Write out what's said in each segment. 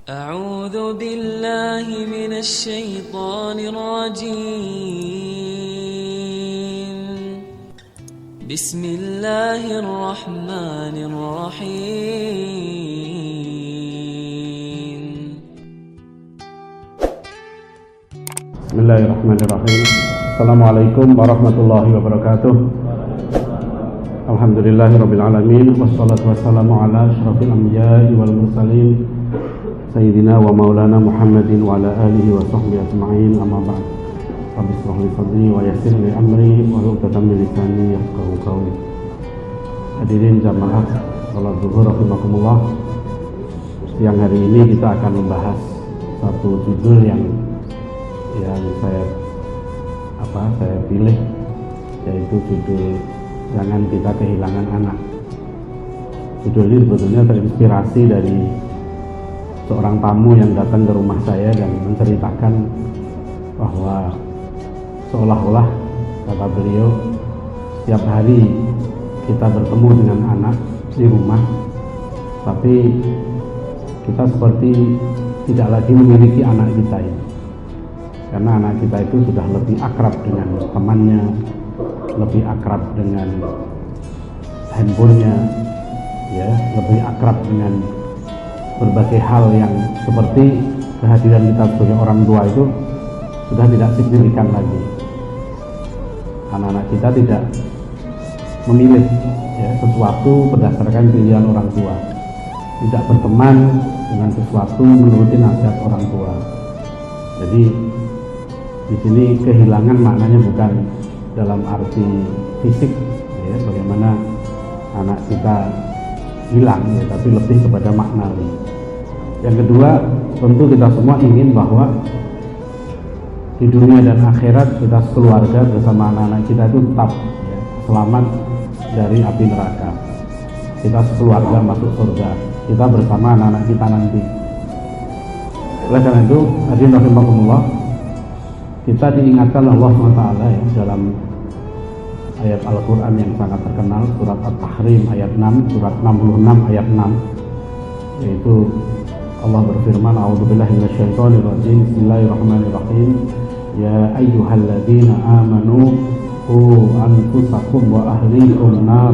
أعوذ بالله من الشيطان الرجيم. بسم الله الرحمن الرحيم. بسم الله الرحمن الرحيم. السلام عليكم warahmatullahi wabarakatuh. Alhamdulillahirabbil alamin wassalatu wassalamu ala asyrafil anbiya'i wal mursalin sayyidina wa maulana Muhammadin wa ala alihi wa sahbihi ajma'in, amma ba'd. Rabbi shrah li sadri wa yassir li amri wa hlul 'uqdatam min lisani yafqahu qawli. Hadirin jamaah salat zuhur rahimakumullah. Siang hari ini kita akan membahas satu judul yang saya pilih, yaitu judul Jangan Kita Kehilangan Anak. Judul ini sebetulnya terinspirasi dari seorang tamu yang datang ke rumah saya dan menceritakan bahwa seolah-olah, kata beliau, setiap hari kita bertemu dengan anak di rumah, tapi kita seperti tidak lagi memiliki anak kita ini, karena anak kita itu sudah lebih akrab dengan temannya, lebih akrab dengan handphonenya, lebih akrab dengan berbagai hal yang seperti kehadiran kita sebagai orang tua itu sudah tidak signifikan lagi. Anak-anak kita tidak memilih sesuatu berdasarkan pilihan orang tua, tidak berteman dengan sesuatu menuruti nasihat orang tua. Jadi di sini kehilangan maknanya bukan dalam arti fisik, bagaimana anak kita hilang, tapi lebih kepada maknawi. Yang kedua, tentu kita semua ingin bahwa di dunia dan akhirat kita sekeluarga bersama anak-anak kita itu tetap selamat dari api neraka. Kita sekeluarga masuk surga, kita bersama anak-anak kita nanti. Oleh karena itu, hadirin rahimakumullah, kita diingatkan Allah SWT dalam ayat Al-Quran yang sangat terkenal, surat At-Tahrim ayat 6, surat 66 ayat 6, yaitu Allah berfirman, a'udzubillahi minasyaitonirrajim, bismillahirrahmanirrahim, ya ayyuhalladzina amanu qu anfusakum wa ahlikum nar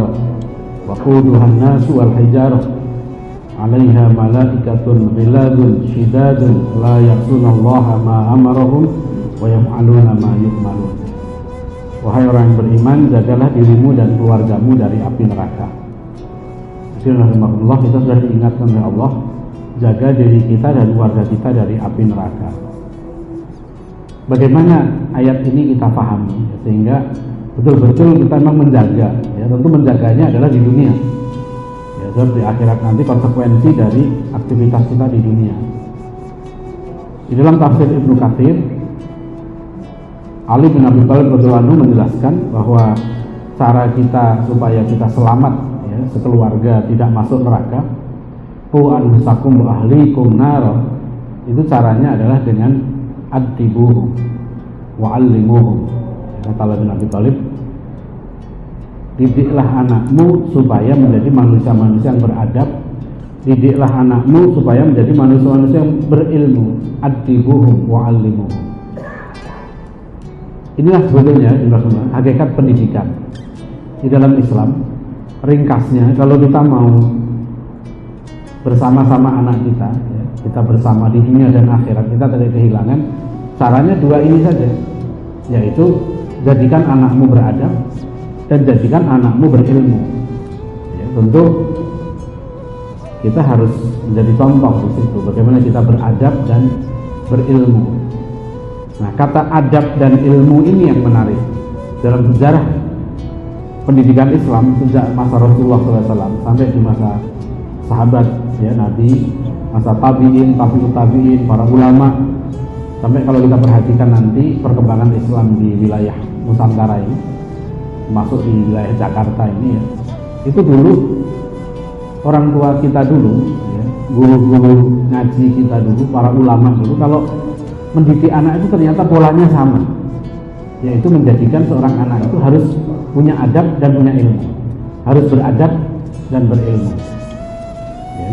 wa quduhan nasu wal hijarah 'alaiha malaikatun ghiladun shidadun la ya'sunallaha ma amarahum wa yaf'aluna ma yu'marun. Wahai orang yang beriman, jagalah dirimu dan keluargamu dari api neraka. Jadi rahimahullah, kita sudah diingatkan oleh Allah, jaga diri kita dan keluarga kita dari api neraka. Bagaimana ayat ini kita pahami sehingga betul-betul kita memang menjaga, tentu menjaganya adalah di dunia, dan di akhirat nanti konsekuensi dari aktivitas kita di dunia. Di dalam tafsir Ibnu Katsir, Ali bin Abi Thalib radhiyallahu anhu menjelaskan bahwa cara kita supaya kita selamat, sekeluarga tidak masuk neraka, qu anfusakum wa ahlikum nar, itu caranya adalah dengan addibuhum wa 'allimuhum. Kata Ali bin Abi Thalib, didiklah anakmu supaya menjadi manusia-manusia yang beradab, didiklah anakmu supaya menjadi manusia-manusia yang berilmu, addibuhum wa 'allimuhum. Inilah sebetulnya hakikat pendidikan di dalam Islam. Ringkasnya, kalau kita mau bersama-sama anak kita, kita bersama di dunia dan akhirat, kita tidak kehilangan, caranya dua ini saja, yaitu jadikan anakmu beradab dan jadikan anakmu berilmu. Tentu kita harus menjadi contoh di situ, bagaimana kita beradab dan berilmu. Nah, kata adab dan ilmu ini yang menarik dalam sejarah pendidikan Islam sejak masa Rasulullah SAW sampai di masa sahabat, Nabi, masa tabi'in, tabi'in, para ulama, sampai kalau kita perhatikan nanti perkembangan Islam di wilayah Nusantara ini, masuk di wilayah Jakarta ini, itu dulu orang tua kita dulu, guru-guru ngaji kita dulu, para ulama dulu, kalau mendidik anak itu ternyata polanya sama, yaitu menjadikan seorang anak itu harus punya adab dan punya ilmu, harus beradab dan berilmu.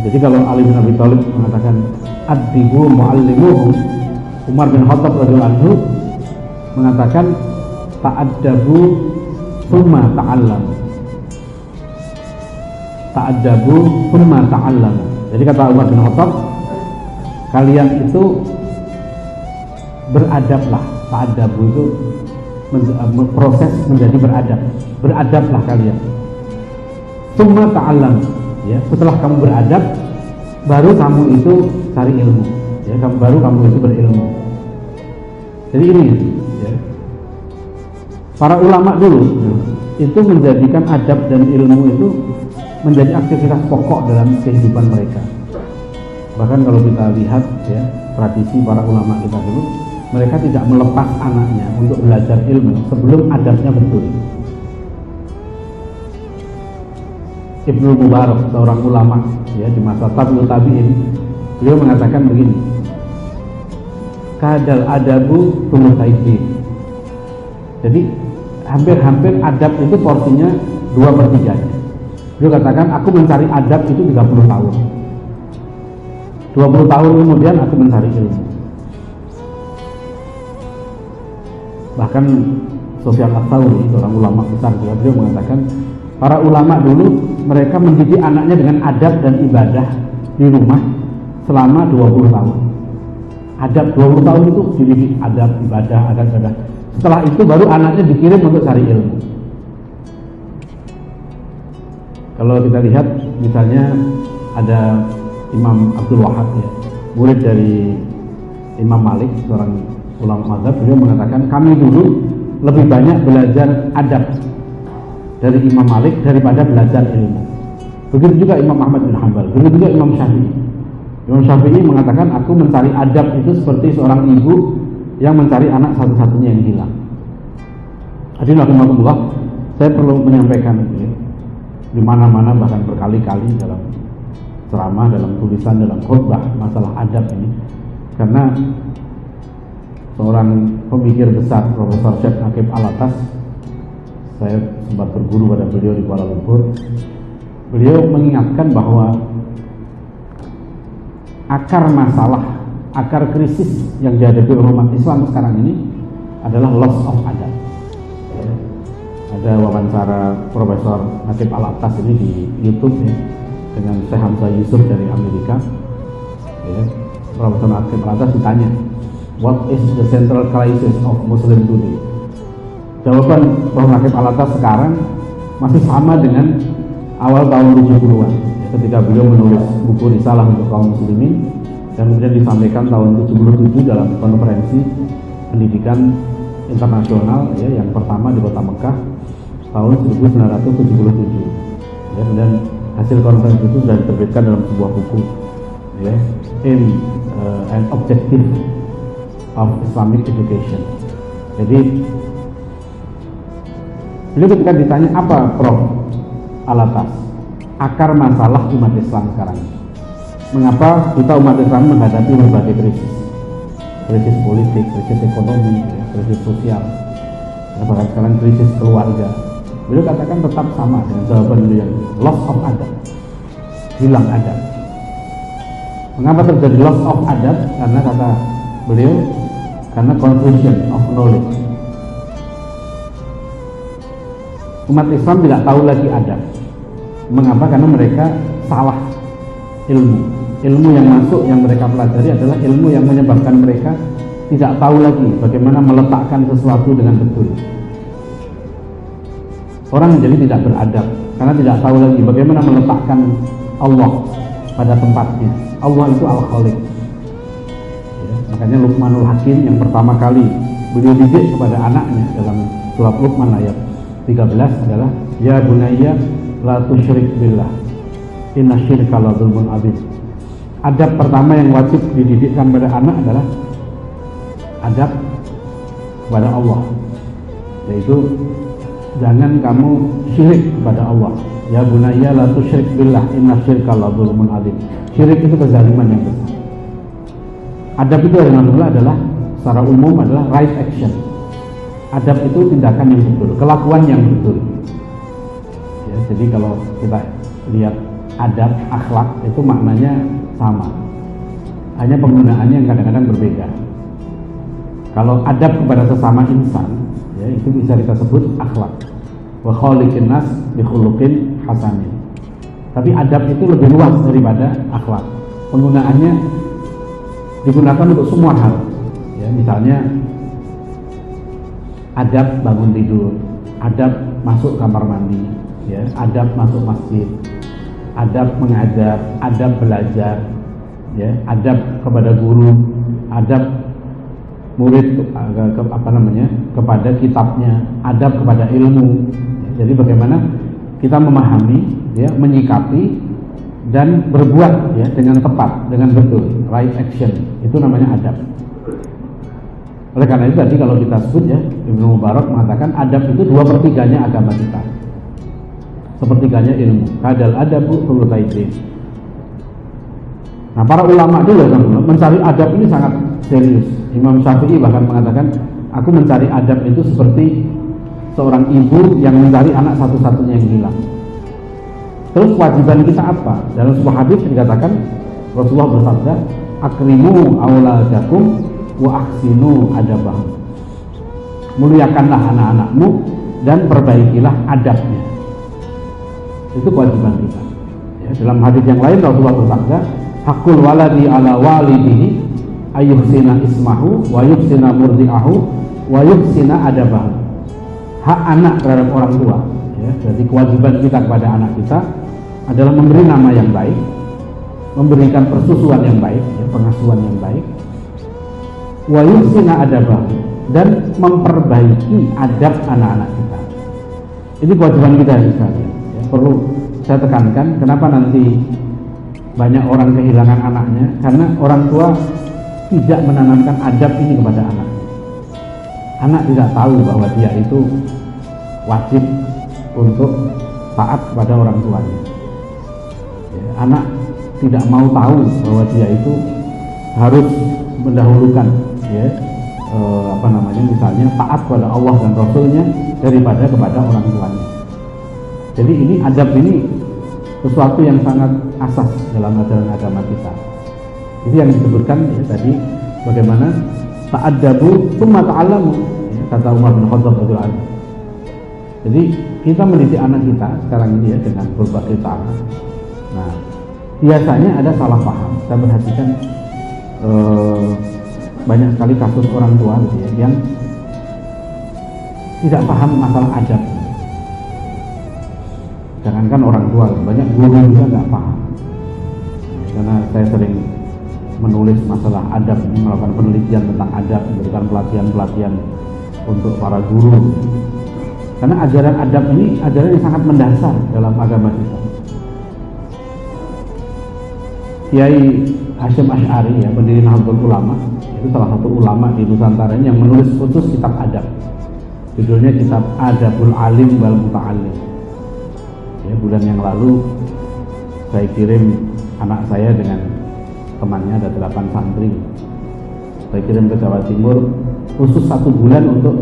Jadi kalau Ali bin Abi Thalib mengatakan addibu muallimuhum, Umar bin Khattab radhiyallahu anhu mengatakan ta'addabu thumma ta'allam. Ta'addabu thumma ta'allam. Jadi kata Umar bin Khattab, kalian itu beradablah. Ta'addabu itu proses menjadi beradab. Beradablah kalian. Thumma ta'allam. Ya, setelah kamu beradab, baru kamu itu cari ilmu. Ya, baru kamu itu berilmu. Jadi ini, ya. Para ulama dulu itu menjadikan adab dan ilmu itu menjadi aktivitas pokok dalam kehidupan mereka. Bahkan kalau kita lihat, ya, tradisi para ulama kita dulu, mereka tidak melepas anaknya untuk belajar ilmu sebelum adabnya betul. Ibnu Mubarak, seorang ulama, ya, di masa tabi'ut tabi'in, beliau mengatakan begini, kadal adabu tumutaidin. Jadi hampir-hampir adab itu porsinya 2/3. Beliau katakan, aku mencari adab itu 30 tahun. 20 tahun kemudian aku mencari ilmu. Bahkan Sufyan Ats-Tsauri, seorang ulama besar juga, beliau mengatakan, para ulama dulu mereka mendidik anaknya dengan adab dan ibadah di rumah selama 20 tahun. Adab 20 tahun itu dididik adab, ibadah, adab. Setelah itu baru anaknya dikirim untuk cari ilmu. Kalau kita lihat misalnya ada Imam Abdul Wahab, ya, murid dari Imam Malik, seorang ulama mazhab, beliau mengatakan kami dulu lebih banyak belajar adab dari Imam Malik daripada belajar ilmu. Begitu juga Imam Ahmad bin Hanbal, begitu juga Imam Syafi'i. Imam Syafi'i mengatakan aku mencari adab itu seperti seorang ibu yang mencari anak satu-satunya yang hilang. Hadirin rahimakumullah, saya perlu menyampaikan, ya, di mana-mana bahkan berkali-kali dalam ceramah, dalam tulisan, dalam khutbah masalah adab ini, karena seorang pemikir besar Profesor Syekh Aqib Alatas, saya sempat berguru pada beliau di Kuala Lumpur. Beliau mengingatkan bahwa akar masalah, akar krisis yang dihadapi umat Islam sekarang ini adalah loss of adab. Ya. Ada wawancara Profesor Aqib Alatas ini di YouTube, ya, dengan Syekh Hamzah Yusuf dari Amerika. Ya. Profesor Aqib Alatas ditanya, what is the central crisis of Muslim today? Jawaban Prof. Aqib Alatas sekarang masih sama dengan awal tahun 70-an, ketika beliau menulis buku risalah untuk kaum muslimin, dan kemudian disampaikan tahun 77 dalam konferensi pendidikan internasional, ya, yang pertama di Kota Mekah tahun 1977. Ya, dan hasil konferensi itu sudah diterbitkan dalam sebuah buku, ya, Aim and Objective of Islamic Education. Jadi beliau ketika ditanya apa, Prof. Alatas, akar masalah umat Islam sekarang ini, mengapa kita umat Islam menghadapi berbagai krisis politik, krisis ekonomi, krisis sosial, bahkan sekarang krisis keluarga. Beliau katakan tetap sama dengan jawaban beliau, loss of adab, hilang adab. Mengapa terjadi loss of adab? Karena kata beliau, karena confusion of knowledge. Umat Islam tidak tahu lagi adab. Mengapa? Karena mereka salah ilmu. Ilmu yang masuk, yang mereka pelajari adalah ilmu yang menyebabkan mereka tidak tahu lagi bagaimana meletakkan sesuatu dengan betul. Orang menjadi tidak beradab karena tidak tahu lagi bagaimana meletakkan Allah pada tempatnya. Allah itu Al-Khaliq. Ya, makanya Luqmanul Hakim yang pertama kali beliau didik kepada anaknya dalam surat Luqman ayat 13 adalah, ya bunayya la tusyrik billah inna syirka la dzulmun adzim. Adab pertama yang wajib dididikkan pada anak adalah adab kepada Allah, yaitu jangan kamu syirik kepada Allah. Ya bunayya la tusyrik billah inna syirka la dzulmun adzim. Syirik itu kezaliman yang besar. Adab itu adalah secara umum adalah right action. Adab itu tindakan yang betul, kelakuan yang betul. Ya, jadi kalau kita lihat adab, akhlak itu maknanya sama. Hanya penggunaannya yang kadang-kadang berbeda. Kalau adab kepada sesama insan, ya, itu bisa kita sebut akhlak. Wa khaliqin nas bi khuluqin hasanin. Tapi adab itu lebih luas daripada akhlak. Penggunaannya digunakan untuk semua hal. Ya, misalnya adab bangun tidur, adab masuk kamar mandi, ya, adab masuk masjid, adab mengajar, adab belajar, ya, adab kepada guru, adab murid kepada kitabnya, adab kepada ilmu. Jadi bagaimana kita memahami, ya, menyikapi dan berbuat, ya, dengan tepat, dengan betul, right action, itu namanya adab. Oleh karena itu tadi kalau kita sebut, ya, Ibnu Mubarak mengatakan adab itu 2/3 agama kita, sepertiganya ilmu. Kadal adabu thulutsaihi. Nah, para ulama dulu mencari adab ini sangat serius. Imam Syafi'i bahkan mengatakan, aku mencari adab itu seperti seorang ibu yang mencari anak satu-satunya yang hilang. Terus kewajiban kita apa? Dalam sebuah hadis dikatakan Rasulullah bersabda, akrimu auladakum wa ahsinu adabahum. Muliakanlah anak-anakmu dan perbaikilah adabnya. Itu kewajiban kita. Ya, dalam hadis yang lain Rasulullah bersabda, hakul waladi ala walidihi ayyuhsina ismahu wa yuhsina murdi'ahu wa yuhsina adabahu. Hak anak terhadap orang tua, ya, jadi kewajiban kita kepada anak kita adalah memberi nama yang baik, memberikan persusuan yang baik, ya, pengasuhan yang baik, wa yuhsina adabahu, dan memperbaiki adab anak-anak kita. Ini kewajiban kita sekalian, ya. Perlu saya tekankan, kenapa nanti banyak orang kehilangan anaknya, karena orang tua tidak menanamkan adab ini kepada anak. Anak tidak tahu bahwa dia itu wajib untuk taat kepada orang tuanya. Ya, anak tidak mau tahu bahwa dia itu harus mendahulukan, ya, misalnya taat kepada Allah dan Rasulnya daripada kepada orang tuanya. Jadi ini adab ini sesuatu yang sangat asas dalam ajaran agama kita. Itu yang disebutkan, ya, tadi bagaimana ta'addabu tsumma ta'allamu, ya, kata Umar bin Khattab radhiyallahu anhu. Jadi kita mendidik anak kita sekarang ini, ya, dengan berbagai cara. Nah, biasanya ada salah paham. Saya perhatikan banyak sekali kasus orang tua, gitu, ya, yang tidak paham masalah adab. Jangankan orang tua, banyak guru juga nggak paham. Karena saya sering menulis masalah adab, melakukan penelitian tentang adab, memberikan pelatihan-pelatihan untuk para guru. Karena ajaran adab ini ajaran yang sangat mendasar dalam agama kita. Kiai Hasyim Asy'ari, ya, pendiri Nahdlatul Ulama, itu salah satu ulama di Nusantara yang menulis khusus kitab adab. Judulnya kitab Adabul Alim wal Muta'allim. Ya, bulan yang lalu saya kirim anak saya dengan temannya, ada 8 santri, saya kirim ke Jawa Timur khusus 1 bulan untuk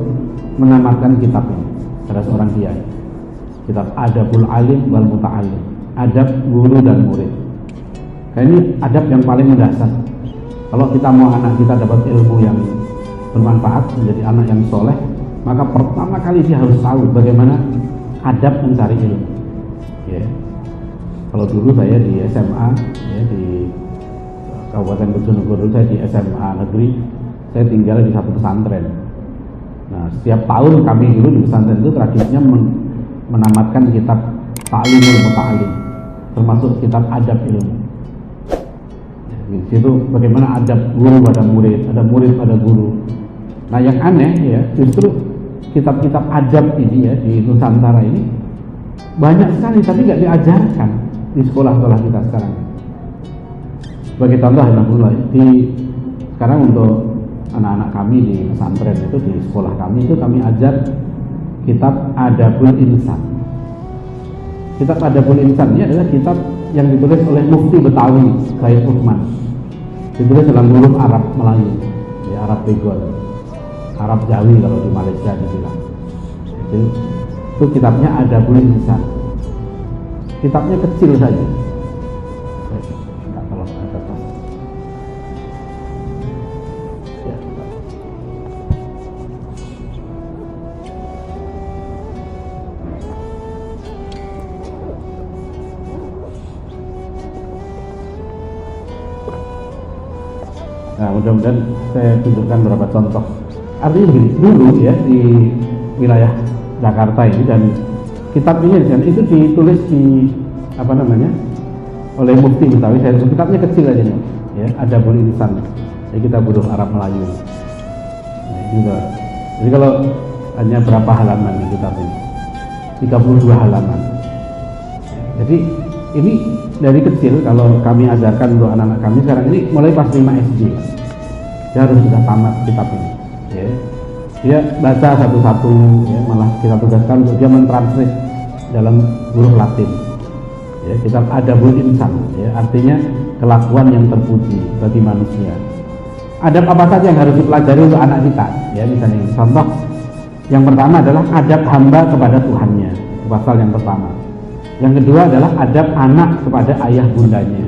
menamatkan kitab ini. Ada seorang kiai, kitab Adabul Alim wal Muta'allim, adab guru dan murid. Nah, ini adab yang paling mendasar. Kalau kita mau anak kita dapat ilmu yang bermanfaat, menjadi anak yang soleh, maka pertama kali dia harus tahu bagaimana adab mencari ilmu. Ya. Kalau dulu saya di SMA, ya, di Kabupaten Bojonegoro, saya di SMA negeri, saya tinggal di satu pesantren. Nah, setiap tahun kami dulu di pesantren itu tradisinya menamatkan kitab Ta'limul Muta'allim, termasuk kitab adab ilmu. Ya, di situ bagaimana adab guru pada murid, ada murid pada guru. Nah, yang aneh, ya, justru kitab-kitab adab ini, ya, di Nusantara ini banyak sekali tapi nggak diajarkan di sekolah-sekolah kita sekarang. Sebagai contoh, alhamdulillah, sekarang untuk anak-anak kami di pesantren itu, di sekolah kami itu kami ajar kitab Adabul Insan. Kitab Adabul Insan ini adalah kitab yang ditulis oleh Mufti Betawi Said Utsman. Ditulis dalam huruf Arab Melayu, ya, Arab Begol, Arab Jawi kalau di Malaysia dibilang. Itu kitabnya Adabul Insan. Kitabnya kecil saja, Nah, mudah-mudahan saya tunjukkan beberapa contoh. Artinya begini, dulu ya di wilayah Jakarta ini, dan kitab ini dan itu ditulis di apa namanya oleh Mufti Betawi. Saya kitabnya kecil aja nih, ya, Adabul Insan. Jadi kita butuh Arab Melayu. Nah, gitu. Jadi kalau hanya berapa halaman di kitab ini? 32 halaman. Jadi ini dari kecil kalau kami ajarkan untuk anak-anak kami sekarang ini mulai pas 5 SD. Dia harus sudah tamat kitab ini. Ya. Dia baca satu-satu, ya, malah kita tugaskan untuk dia mentranslate dalam huruf Latin. Ya, kitab Adabul Insan, ya, artinya kelakuan yang terpuji bagi manusia. Adab apa saja yang harus dipelajari untuk anak kita? Ya, misalnya contoh yang pertama adalah adab hamba kepada Tuhannya, pasal yang pertama. Yang kedua adalah adab anak kepada ayah bundanya.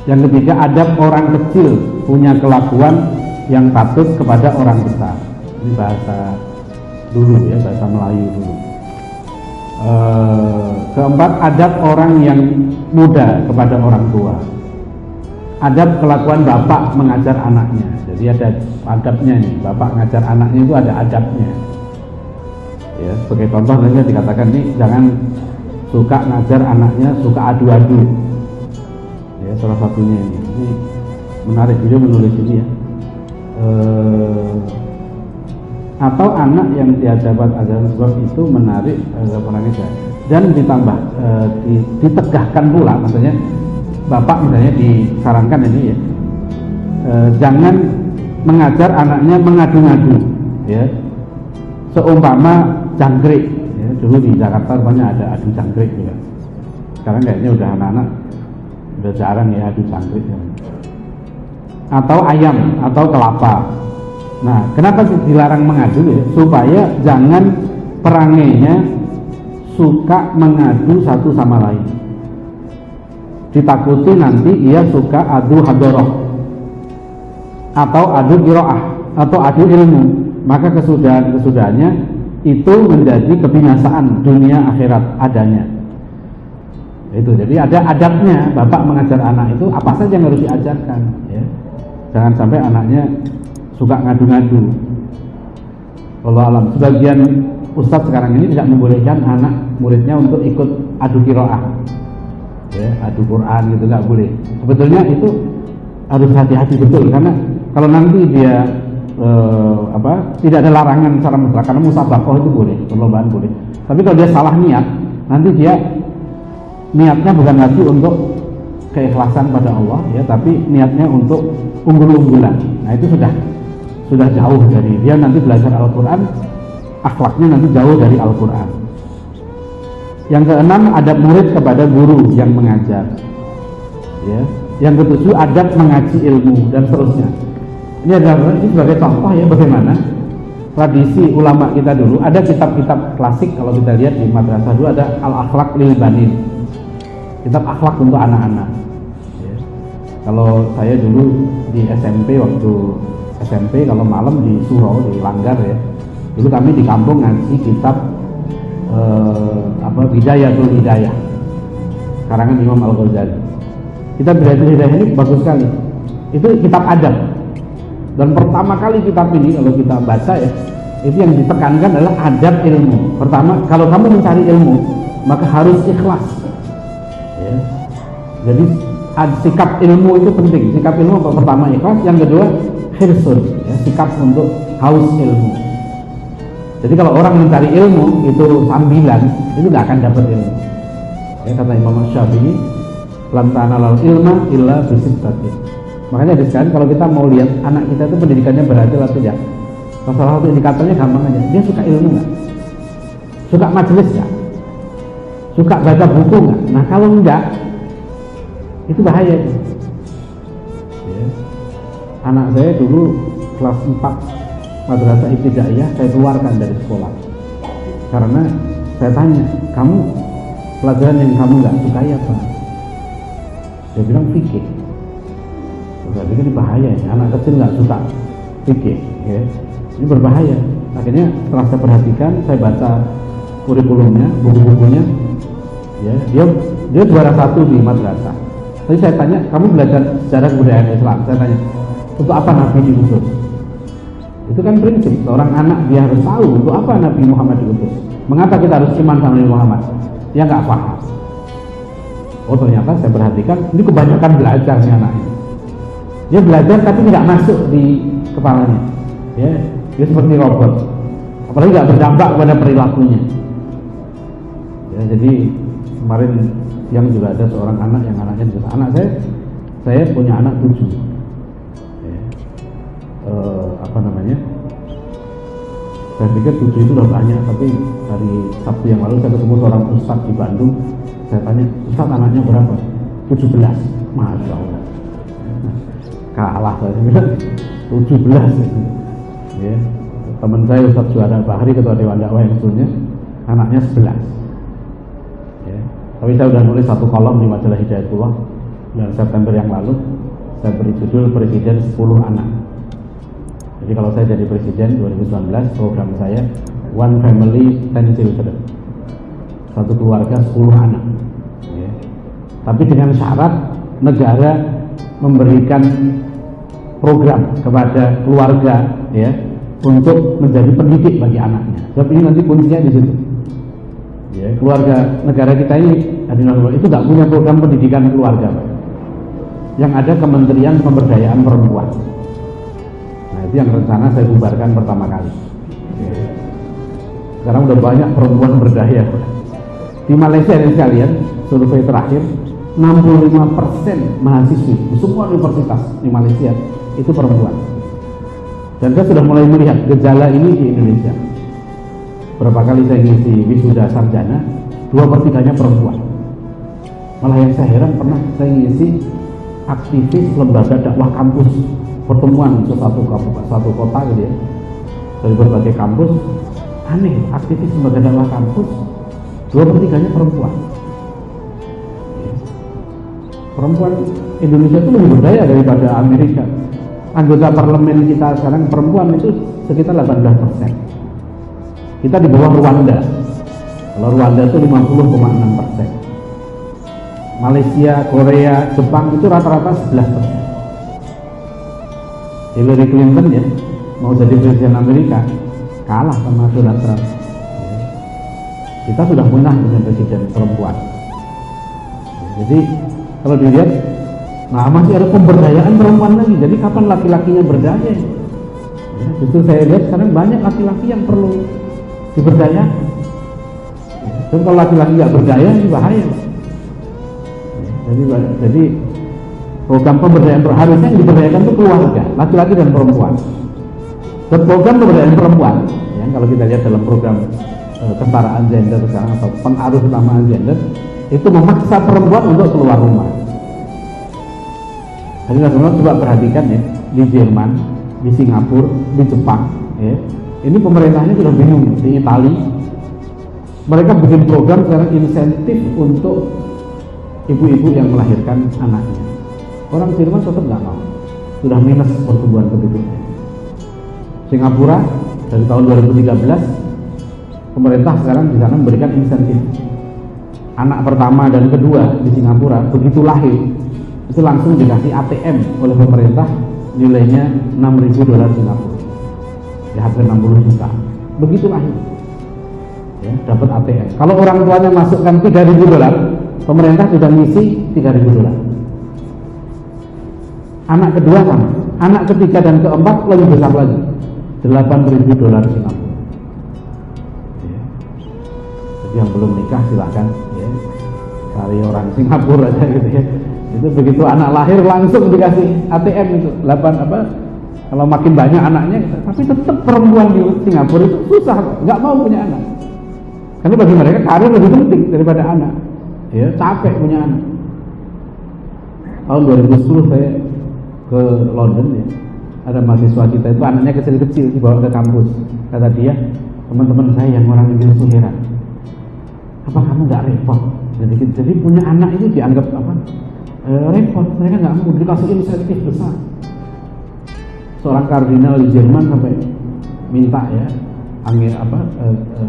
Yang ketiga, adab orang kecil punya kelakuan yang patut kepada orang besar. Ini bahasa dulu, ya, bahasa Melayu dulu. Keempat, adab orang yang muda kepada orang tua. Adab kelakuan bapak mengajar anaknya. Jadi ada adabnya nih, bapak ngajar anaknya itu ada adabnya. Ya, sebagai contoh nanti dikatakan nih, jangan suka ngajar anaknya suka adu-adu. Ya, salah satunya ini menarik, beliau menulis ini ya. Atau anak yang diadaban ajaran sebab itu menarik dan ditambah ditegahkan pula, maksudnya bapak misalnya disarankan ini ya, jangan mengajar anaknya mengadu-ngadu, ya, seumpama jangkrik. Ya, dulu di Jakarta rupanya ada adu jangkrik juga. Sekarang kayaknya udah anak-anak udah jarang ya adu jangkrik. Ya. Atau ayam atau kelapa. Nah, kenapa dilarang mengadu ya? Supaya jangan perangainya suka mengadu satu sama lain. Ditakuti nanti ia suka adu hadoroh atau adu qiraah atau adu ilmu, maka kesudahannya itu menjadi kebinasaan dunia akhirat adanya. Itu jadi ada adabnya. Bapak mengajar anak itu apa saja yang harus diajarkan, ya. Jangan sampai anaknya suka ngadu-ngadu. Wallahu alam. Sebagian ustadz sekarang ini tidak membolehkan anak muridnya untuk ikut adu qiraah, ya, adu Quran gitu, nggak boleh. Sebetulnya itu harus hati-hati betul, karena kalau nanti dia tidak ada larangan secara mutlak, karena musabaqah itu boleh, perlombaan boleh. Tapi kalau dia salah niat, nanti dia niatnya bukan lagi untuk keikhlasan pada Allah, ya, tapi niatnya untuk unggul-unggulan. Nah, itu sudah jauh dari dia nanti belajar Al-Quran, akhlaknya nanti jauh dari Al-Quran. Yang keenam, adab murid kepada guru yang mengajar, ya. Yang ketujuh, adab mengaji ilmu dan seterusnya. Ini sebagai contoh ya bagaimana tradisi ulama kita dulu. Ada kitab-kitab klasik, kalau kita lihat di madrasah dulu ada Al-Akhlaq lil Banin, kitab akhlak untuk anak-anak, ya. Kalau saya dulu di SMP, waktu SMP kalau malam di surau, di Langgar ya, dulu kami di kampung ngaji kitab Bidayatul Hidayah karangan Imam Al-Ghazali. Kitab Bidayatul Hidayah ini bagus sekali. Itu kitab adab. Dan pertama kali kitab ini kalau kita baca ya, itu yang ditekankan adalah adab ilmu. Pertama, kalau kamu mencari ilmu, maka harus ikhlas. Ya. Jadi sikap ilmu itu penting. Sikap ilmu pertama ikhlas, yang kedua hirsun, ya, sikap untuk haus ilmu. Jadi kalau orang mencari ilmu itu sambilan, itu nggak akan dapat ilmu. Ya, kata Imam Syafi'i, lam tanalal ilma illa bisittatin. Makanya sekarang kalau kita mau lihat anak kita itu pendidikannya berhasil atau tidak, salah satu indikatornya gampang aja, dia suka ilmu nggak, suka majelis nggak, suka baca buku nggak. Nah kalau enggak, itu bahaya. Ya. Anak saya dulu kelas 4 madrasah ibtidaiyah saya keluarkan dari sekolah karena saya tanya, kamu pelajaran yang kamu nggak sukai apa? Dia bilang fikih. Saya pikir ini bahaya ya, anak kecil nggak suka fikih, ya. Ini berbahaya. Akhirnya setelah saya perhatikan, saya baca kurikulumnya, buku-bukunya, ya, dia juara 1 di madrasah. Tadi saya tanya, kamu belajar sejarah kebudayaan Islam? Saya tanya, Untuk apa Nabi diutus? Itu kan prinsip, seorang anak dia harus tahu untuk apa Nabi Muhammad diutus. Mengapa kita harus iman sama Nabi Muhammad? Dia nggak paham. Oh ternyata saya perhatikan ini kebanyakan belajar nih anak ini. Dia belajar tapi tidak masuk di kepalanya. Ya, dia seperti robot. Apalagi nggak berdampak pada perilakunya. Ya, jadi kemarin yang juga ada seorang anak yang anaknya juga anak saya punya anak 7. Ya. Apa namanya? Saya pikir 7 itu udah banyak, tapi hari Sabtu yang lalu saya ketemu seorang ustadz di Bandung. Saya tanya, Ustadz anaknya berapa? 17. Masya Allah. Kalah saya bilang 17. Ya. Teman saya Ustadz Juara Bahri, ketua Dewan Dakwah yang sebelumnya, anaknya 11. Ya. Tapi saya sudah nulis satu kolom di majalah Hidayatullah bulan September yang lalu. Saya beri judul Presiden 10 Anak. Jadi kalau saya jadi presiden 2019, program saya One Family 10 Children, satu keluarga 10 anak. Ya. Tapi dengan syarat negara memberikan program kepada keluarga, ya, untuk menjadi pendidik bagi anaknya. Sebab ini nanti kuncinya di situ. Ya, keluarga negara kita ini itu nggak punya program pendidikan keluarga, Pak. Yang ada Kementerian Pemberdayaan Perempuan. Nah, itu yang rencana saya bubarkan pertama kali. Ya. Sekarang udah banyak perempuan berdaya, Pak. Di Malaysia ini sekalian, survei terakhir 65% mahasiswi di semua universitas di Malaysia itu perempuan. Dan saya sudah mulai melihat gejala ini di Indonesia. Berapa kali saya ngisi wisuda sarjana, 2/3 perempuan. Malah yang saya heran, pernah saya ngisi aktivis lembaga dakwah kampus, pertemuan satu kota gitu ya, dari berbagai kampus. Aneh, aktivis lembaga dakwah kampus 2/3 perempuan. Perempuan Indonesia itu lebih berdaya daripada Amerika. Anggota parlemen kita sekarang perempuan itu sekitar 18%. Kita di bawah Rwanda. Kalau Rwanda itu 50,6%. Malaysia, Korea, Jepang itu rata-rata 11%. Hillary Clinton ya mau jadi presiden Amerika kalah sama Donald Trump. Kita sudah punah dengan presiden perempuan. Jadi kalau dilihat, nah masih ada pemberdayaan perempuan lagi. Jadi kapan laki-lakinya berdaya? Ya, justru saya lihat sekarang banyak laki-laki yang perlu diberdayakan. Dan kalau laki-laki nggak berdaya, ini bahaya. Ya, jadi program pemberdayaan harusnya yang diberdayakan itu keluarga, laki-laki dan perempuan. Dan program pemberdayaan perempuan, ya, kalau kita lihat dalam program kesetaraan gender sekarang atau pengaruh utamaan gender, itu memaksa perempuan untuk keluar rumah. Jadi teman-teman coba perhatikan ya, di Jerman, di Singapura, di Jepang, ya, ini pemerintahnya sudah bingung. Di Italia, mereka bikin program sekarang insentif untuk ibu-ibu yang melahirkan anaknya. Orang Jerman tetap nggak mau, sudah minus pertumbuhan penduduknya. Singapura dari tahun 2013, pemerintah sekarang di sana memberikan insentif. Anak pertama dan kedua di Singapura begitu lahir itu langsung dikasih ATM oleh pemerintah, nilainya $6.000 Singapura, ya hampir 60 juta. Begitu lahir, ya, dapat ATM. Kalau orang tuanya masukkan $3.000, pemerintah sudah ngisi $3.000. Anak kedua sama, anak ketiga dan keempat lebih besar lagi, $8.000 Singapura. Ya. Jadi yang belum nikah silahkan, ya, cari orang Singapura aja gitu ya. Itu begitu anak lahir langsung dikasih ATM itu 8 apa? Kalau makin banyak anaknya, tapi tetap perempuan di Singapura itu susah, nggak mau punya anak. Karena bagi mereka karir lebih penting daripada anak. Ya, capek punya anak. Tahun 2010 saya ke London ya. Ada mahasiswa kita itu anaknya kecil-kecil dibawa ke kampus. Kata dia, teman-teman saya yang orang Inggris itu heran. Apa kamu nggak repot? Jadi punya anak itu dianggap apa? Repot. Mereka nggak mau, dikasih insentif besar. Seorang kardinal di Jerman sampai minta ya,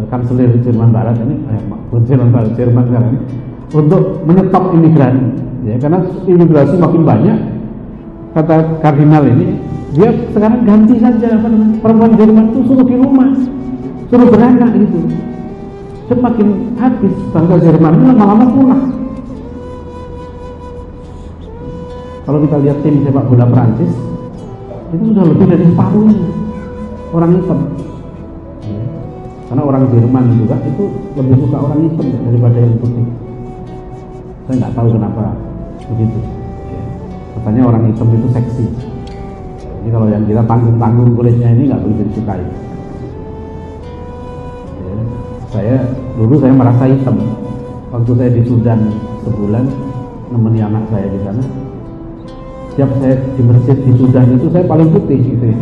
kanselir Jerman Barat ini, Jerman Barat, Jerman sekarang ini, untuk menyetop imigran, ya, karena imigrasi makin banyak. kata kardinal ini, dia sekarang ganti saja apa namanya, perempuan Jerman itu suruh di rumah, suruh beranak gitu. Semakin habis bangsa Jerman itu lama-lama punah. Kalau kita lihat tim sepak bola Prancis, itu sudah lebih dari separuhnya orang hitam. Karena orang Jerman juga itu lebih suka orang hitam daripada yang putih. Saya nggak tahu kenapa begitu. Katanya orang hitam itu seksi. Jadi kalau yang kita tanggung-tanggung kulitnya ini nggak begitu disukai. Dulu saya merasa hitam waktu saya di Sudan sebulan nemeni anak saya di sana. Setiap saya di masjid di Sudan itu saya paling putih gitu ya.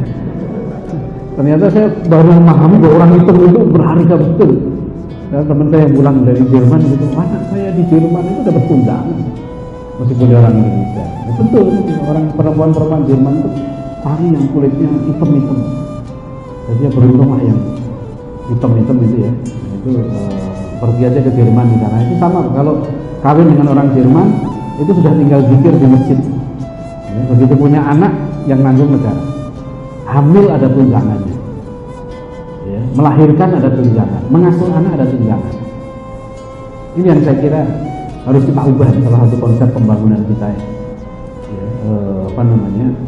Ternyata saya baru memahami bahwa orang hitam itu berharga betul. Ya, teman saya yang pulang dari Jerman gitu, anak saya di Jerman itu dapat tunjangan meskipun dia orang Indonesia. Ya, betul, orang perempuan Jerman itu cari yang kulitnya hitam-hitam. Jadi ya beruntung lah yang hitam-hitam itu ya. Itu pergi aja ke Jerman di sana. Itu sama kalau kawin dengan orang Jerman itu sudah tinggal zikir di masjid. Ya, begitu punya anak yang nanggung negara. Hamil ada tunjangannya, ya, melahirkan ada tunjangan, mengasuh anak ada tunjangan. Ini yang saya kira harus kita ubah, salah satu konsep pembangunan kita ya.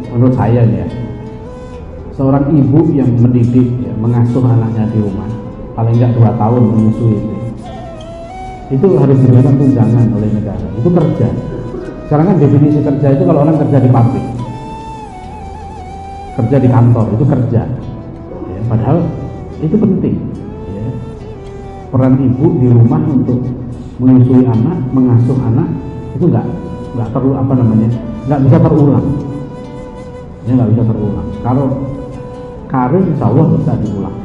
Menurut saya ya, seorang ibu yang mendidik, ya, mengasuh anaknya di rumah, paling enggak 2 tahun menyusui itu harus diberikan tunjangan oleh negara. Itu kerja. Sekarang kan definisi kerja itu kalau orang kerja di pabrik, kerja di kantor itu kerja, ya, padahal itu penting, ya. Peran ibu di rumah untuk menyusui anak, mengasuh anak itu nggak perlu nggak bisa terulang, ya, nggak bisa terulang. Kalau karir insya Allah bisa diulang.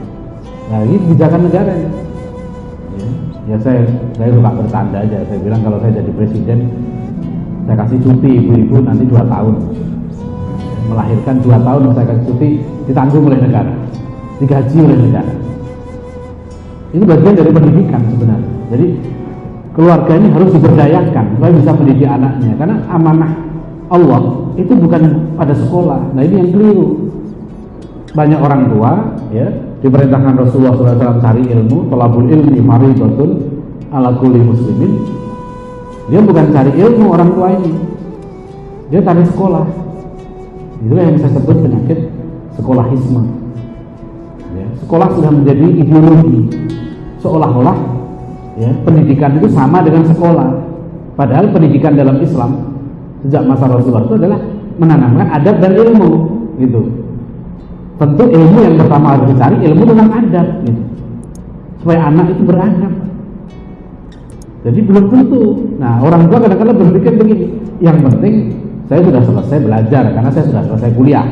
Nah ini kebijakan negara ya. Ya saya suka bercanda aja, saya bilang kalau saya jadi presiden saya kasih cuti ibu-ibu nanti 2 tahun. Melahirkan 2 tahun saya kasih cuti, ditanggung oleh negara, digaji oleh negara. Itu bagian dari pendidikan sebenarnya. Jadi keluarga ini harus diberdayakan supaya bisa mendidik anaknya, karena amanah Allah itu bukan pada sekolah. Nah ini yang keliru. Banyak orang tua ya diperintahkan Rasulullah SAW cari ilmu, thalabul ilmi fardhatun ala kulli muslimin. Dia bukan cari ilmu orang tua ini, dia cari sekolah. Itulah yang saya sebut penyakit sekolahisme. Ya, sekolah sudah menjadi ideologi, seolah-olah ya, pendidikan itu sama dengan sekolah. Padahal pendidikan dalam Islam sejak masa Rasulullah itu adalah menanamkan adab dan ilmu, gitu. Tentu ilmu yang pertama harus dicari ilmu tentang adab, gitu, supaya anak itu beradab. Jadi belum tentu. Nah orang tua kadang-kadang berpikir begini, yang penting saya sudah selesai belajar karena saya sudah selesai kuliah,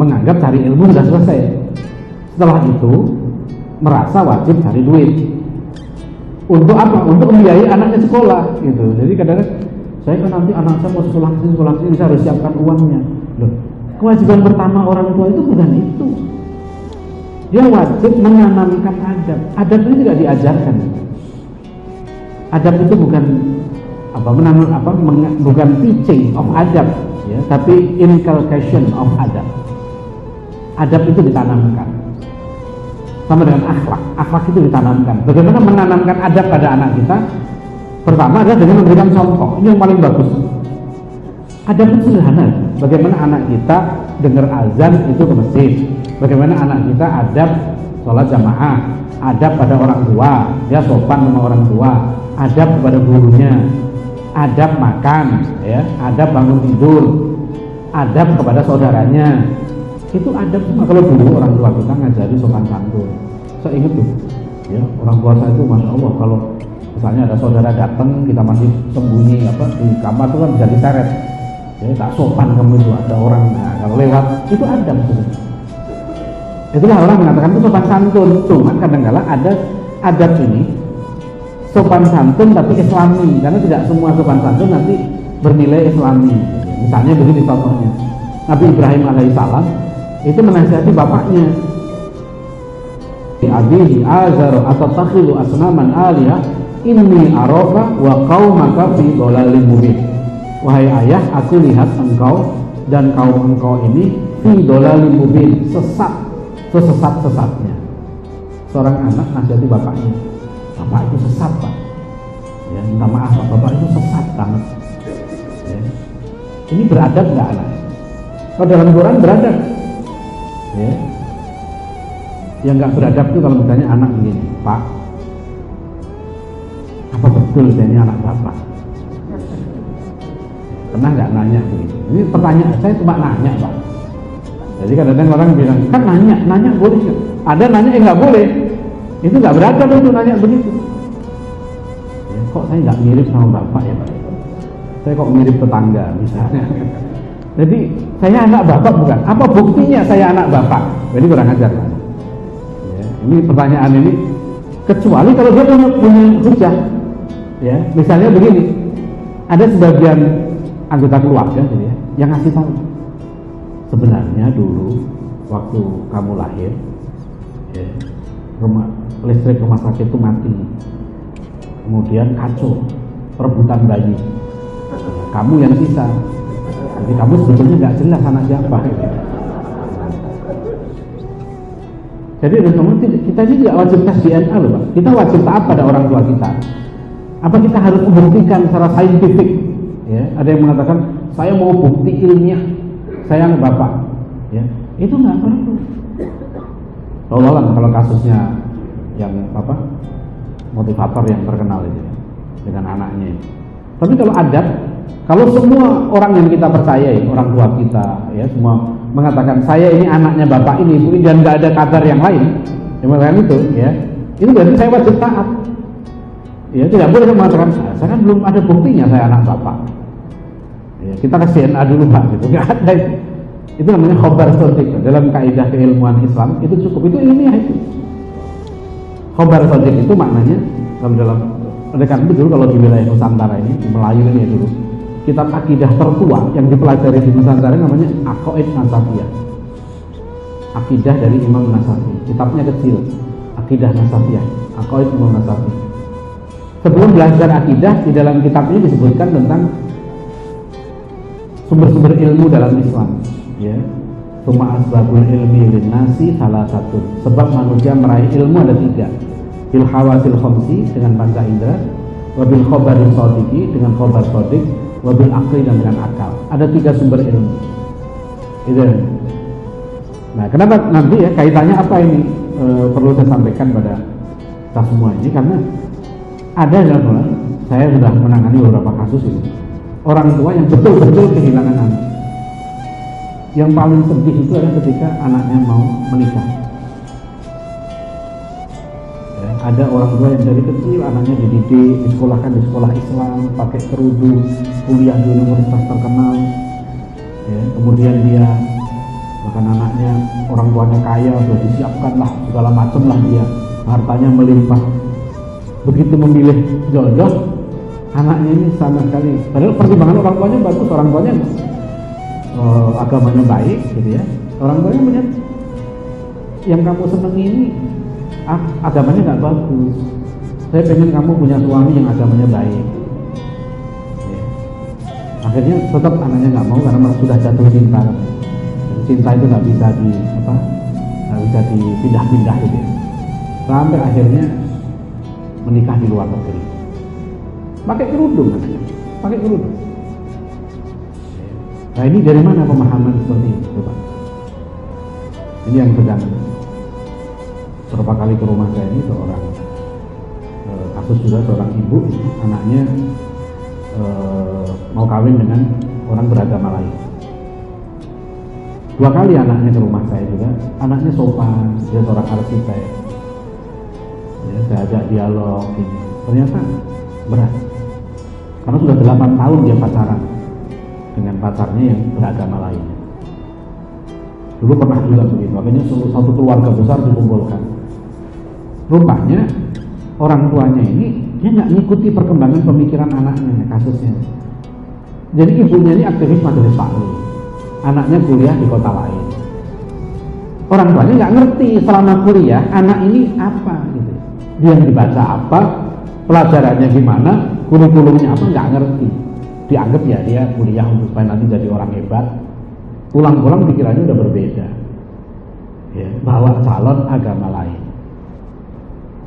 menganggap cari ilmu sudah selesai. Setelah itu merasa wajib cari duit. Untuk apa? Untuk membiayai anaknya sekolah, gitu. Jadi kadang-kadang saya kan nanti anak saya mau sekolah sini, saya harus siapkan uangnya. Loh, kewajiban pertama orang tua itu bukan itu. Dia wajib menanamkan adab. Adab itu tidak diajarkan. Adab itu bukan bukan teaching of adab, ya, tapi inculcation of adab. Adab itu ditanamkan. Sama dengan akhlak. Akhlak itu ditanamkan. Bagaimana menanamkan adab pada anak kita? Pertama adalah dengan memberikan contoh. Ini yang paling bagus. Adab itu sederhana. Bagaimana anak kita dengar azan itu ke masjid. Bagaimana anak kita adab sholat jamaah, adab pada orang tua, dia sopan sama orang tua, adab kepada gurunya, adab makan, ya, adab bangun tidur, adab kepada saudaranya. Itu adab semua. Kalau dulu orang tua kita ngajari sopan santun, saya ingat tuh, ya, orang tua saya itu masya Allah, kalau misalnya ada saudara datang kita masih sembunyi di kamar itu kan bisa diseret, ya, tak sopan kamu itu, ada orang, nah, kalau lewat itu adab tuh. Itulah orang mengatakan itu sopan santun. Cuma kadang-kadang ada adab ini sopan santun tapi islami, karena tidak semua sopan santun nanti bernilai islami. Misalnya begini contohnya, Nabi Ibrahim alaihissalam itu menasihati bapaknya, abihi azar atau takhilu asnaman aliyah inni araka wa qaumaka fi dhalalin mubin. Wahai ayah, aku lihat engkau dan kaum engkau ini fi dolalin mubin, sesat, sesat-sesatnya. Seorang anak nasihati bapaknya, bapak itu sesat pak, ya, minta maaf pak, bapak itu sesat banget, ya. Ini beradab nggak anak? Kalau dalam Quran beradab, ya. Yang nggak beradab itu kalau misalnya anak begini, pak, apa betul saya ini anak bapak? Pernah nggak nanya begitu? Ini pertanyaan, saya cuma nanya pak. Jadi kadang-kadang orang bilang, kan nanya boleh nggak? Ada nanya nggak boleh, itu nggak beradab itu nanya begitu. Ya, kok saya nggak mirip sama bapak ya pak? Saya kok mirip tetangga misalnya. Jadi saya anak bapak bukan? Apa buktinya saya anak bapak? Jadi kurang ajar kan? Ya, ini pertanyaan ini, kecuali kalau dia punya hujah. Ya, misalnya begini, ada sebagian anggota keluarga gitu ya, yang ngasih tahu sebenarnya dulu waktu kamu lahir, ya, listrik rumah sakit itu mati, kemudian kacau, perebutan bayi, ya, kamu yang sisa, jadi kamu sebetulnya nggak jelas anak siapa. Gitu. Jadi kita ini tidak wajib tes DNA loh Pak, kita wajib taat pada orang tua kita. Apa kita harus membuktikan secara saintifik? Ya, ada yang mengatakan saya mau bukti ilmiah saya anak bapak, ya, itu nggak perlu. Tolong kalau kasusnya yang apa motivator yang terkenal itu ya, dengan anaknya. Tapi kalau adat, kalau semua orang yang kita percayai, orang tua kita, ya semua mengatakan saya ini anaknya bapak ini, ibu ini, dan nggak ada kabar yang lain, yang mengatakan itu, ya, itu berarti saya wajib taat. Ya, tidak boleh mengatakan saya kan belum ada buktinya saya anak bapak. Ya, kita kasih DNA dulu pak, gitu. Nggak ada itu. Itu namanya khobar sodik. Dalam kaidah keilmuan Islam itu cukup, itu ilmiah itu. Khobar sodik itu maknanya dalam karena itu dulu kalau di wilayah Nusantara ini, di Melayu ini dulu, kitab akidah tertua yang dipelajari di Nusantara namanya Aqaid Nasafiyah. Akidah dari Imam Nasafi. Kitabnya kecil, Akidah Nasafiyah, Aqaid Imam Nasafi. Sebelum belajar akidah, di dalam kitab ini disebutkan tentang sumber-sumber ilmu dalam Islam, ya. Suma asbabul ilmi linnasi salah satu. Sebab manusia meraih ilmu ada 3. Bil hawasil khamsi dengan panca indera, wabil khobaril sodiki dengan khobar sodik, wabil akli dan dengan akal. Ada 3 sumber ilmu. Itu. Nah, kenapa nanti ya kaitannya apa ini perlu saya sampaikan pada kita semua ini, karena ada dalam saya sudah menangani beberapa kasus ini. Orang tua yang betul-betul kehilangan anak. Yang paling sedih itu adalah ketika anaknya mau menikah. Ya, ada orang tua yang dari kecil anaknya dididik, disekolahkan di sekolah Islam, pakai kerudung, kuliah di universitas terkenal. Ya, kemudian dia bahkan anaknya orang tuanya kaya, sudah disiapkan lah segala macam lah dia, hartanya melimpah. Begitu memilih jodoh, anaknya ini sama sekali, padahal pertimbangan orang tuanya bagus, orang tuanya agamanya baik gitu ya, orang tuanya melihat yang kamu senangi ini agamanya nggak bagus, saya pengen kamu punya suami yang agamanya baik ya. Akhirnya tetap anaknya nggak mau karena sudah jatuh cinta. Cinta itu nggak bisa dipindah-pindah gitu ya. Sampai akhirnya menikah di luar negeri. Pakai kerudung katanya, pakai kerudung. Nah ini dari mana pemahaman seperti itu, coba? Ini yang sedang beberapa kali ke rumah saya ini seorang kasus juga seorang ibu, anaknya mau kawin dengan orang beragama lain. 2 kali anaknya ke rumah saya juga, anaknya sopan, dia seorang arsitek. Ya, saya ajak dialog, ini ternyata berat. Karena sudah 8 tahun dia pacaran dengan pacarnya yang beragama lainnya. Dulu pernah juga begitu, makanya satu keluarga besar dikumpulkan. Rupanya orang tuanya ini dia nggak ngikuti perkembangan pemikiran anaknya, kasusnya. Jadi ibunya ini aktivis majelis taklim, anaknya kuliah di kota lain. Orang tuanya nggak ngerti selama kuliah anak ini apa gitu. Dia yang dibaca apa, pelajarannya gimana, kurikulumnya apa, nggak ngerti. Dianggap ya dia kuliah untuk supaya nanti jadi orang hebat, pulang-pulang pikirannya udah berbeda, ya, bawa calon agama lain,